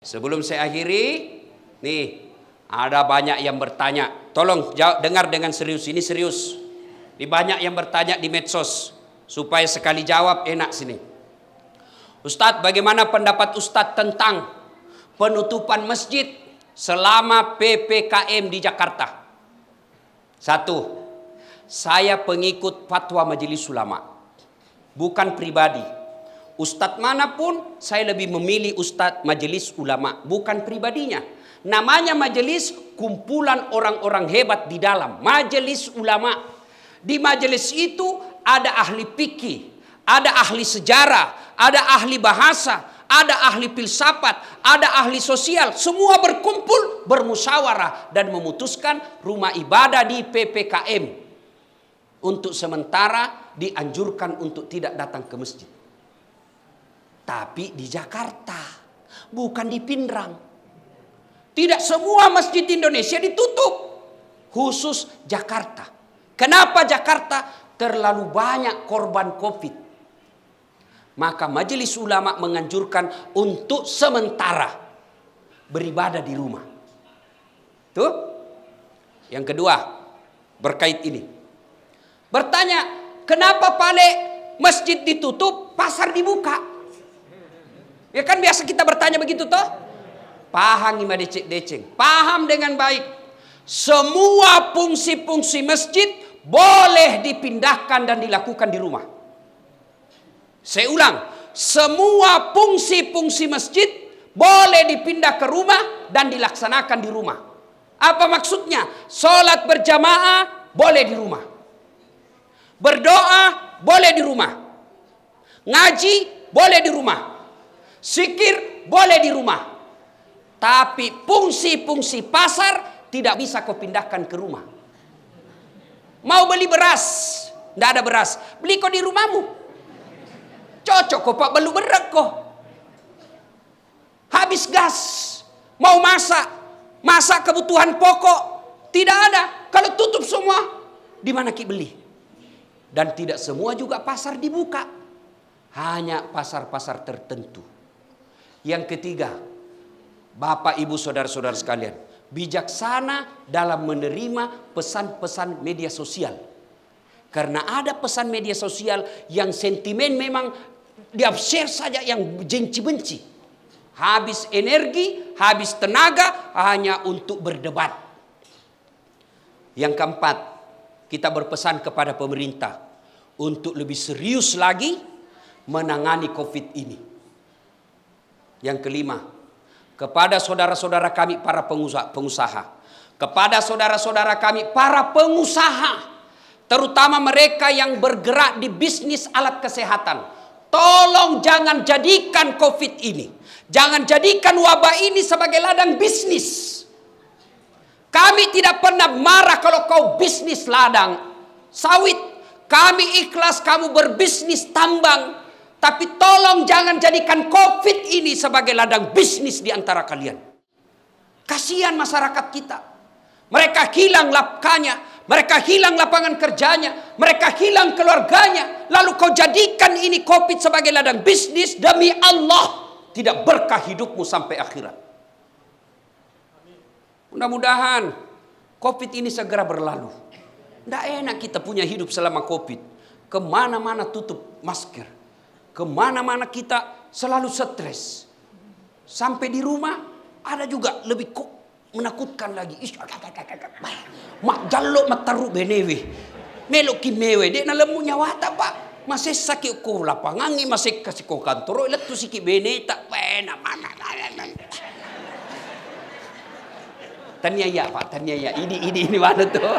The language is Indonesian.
Sebelum saya akhiri, nih ada banyak yang bertanya. Tolong dengar dengan serius, ini serius. Di banyak yang bertanya di medsos, supaya sekali jawab enak sini. Ustadz, bagaimana pendapat Ustadz tentang penutupan masjid selama PPKM di Jakarta? Satu, saya pengikut fatwa Majelis Ulama, bukan pribadi. Ustadz manapun saya lebih memilih Ustadz Majelis Ulama, bukan pribadinya. Namanya majelis, kumpulan orang-orang hebat di dalam Majelis Ulama. Di majelis itu ada ahli fikih, ada ahli sejarah, ada ahli bahasa, ada ahli filsafat, ada ahli sosial. Semua berkumpul, bermusyawarah dan memutuskan rumah ibadah di PPKM untuk sementara dianjurkan untuk tidak datang ke masjid. Tapi di Jakarta, bukan di Pindrang. Tidak semua masjid Indonesia ditutup, khusus Jakarta. Kenapa Jakarta? Terlalu banyak korban COVID. Maka Majelis Ulama menganjurkan untuk sementara beribadah di rumah. Tuh. Yang kedua, berkait ini. Bertanya, kenapa masjid ditutup, pasar dibuka? Ya kan biasa kita bertanya begitu toh? Paham ima deceng. Paham dengan baik. Semua fungsi-fungsi masjid boleh dipindahkan dan dilakukan di rumah. Saya ulang. Semua fungsi-fungsi masjid boleh dipindah ke rumah dan dilaksanakan di rumah. Apa maksudnya? Sholat berjamaah boleh di rumah. Berdoa boleh di rumah. Ngaji boleh di rumah. Zikir boleh di rumah. Tapi fungsi-fungsi pasar tidak bisa kau pindahkan ke rumah. Mau beli beras, tidak ada beras, beli kau di rumahmu. Cocok kok pak, belu berak kok. Habis gas, mau masak kebutuhan pokok, tidak ada. Kalau tutup semua, di mana ki beli? Dan tidak semua juga pasar dibuka, hanya pasar-pasar tertentu. Yang ketiga, Bapak Ibu Saudara-saudara sekalian, bijaksana dalam menerima pesan-pesan media sosial. Karena ada pesan media sosial yang sentimen memang di-share saja yang benci-benci. Habis energi, habis tenaga hanya untuk berdebat. Yang keempat, kita berpesan kepada pemerintah untuk lebih serius lagi menangani COVID ini. Yang kelima, kepada saudara-saudara kami para pengusaha, kepada saudara-saudara kami para pengusaha, terutama mereka yang bergerak di bisnis alat kesehatan, tolong jangan jadikan COVID ini, jangan jadikan wabah ini sebagai ladang bisnis. Kami tidak pernah marah kalau kau bisnis ladang sawit, kami ikhlas kamu berbisnis tambang. Tapi tolong jangan jadikan COVID ini sebagai ladang bisnis di antara kalian. Kasihan masyarakat kita. Mereka hilang nafkahnya, mereka hilang lapangan kerjanya, mereka hilang keluarganya. Lalu kau jadikan ini COVID sebagai ladang bisnis, demi Allah tidak berkah hidupmu sampai akhirat. Mudah-mudahan COVID ini segera berlalu. Tidak enak kita punya hidup selama COVID. Kemana-mana tutup masker. Kemana-mana kita selalu stres. Sampai di rumah ada juga lebih menakutkan lagi. Mak jaluk mataru benewe. Melok ki mewe. Dek na lemu nyawata pak. Masih sakit ko lapangangi. Masih kasih ko kantoro. Ilat tu sikit bene tak pena. Tanya ya pak. Tanya ya. Ini mana tuh.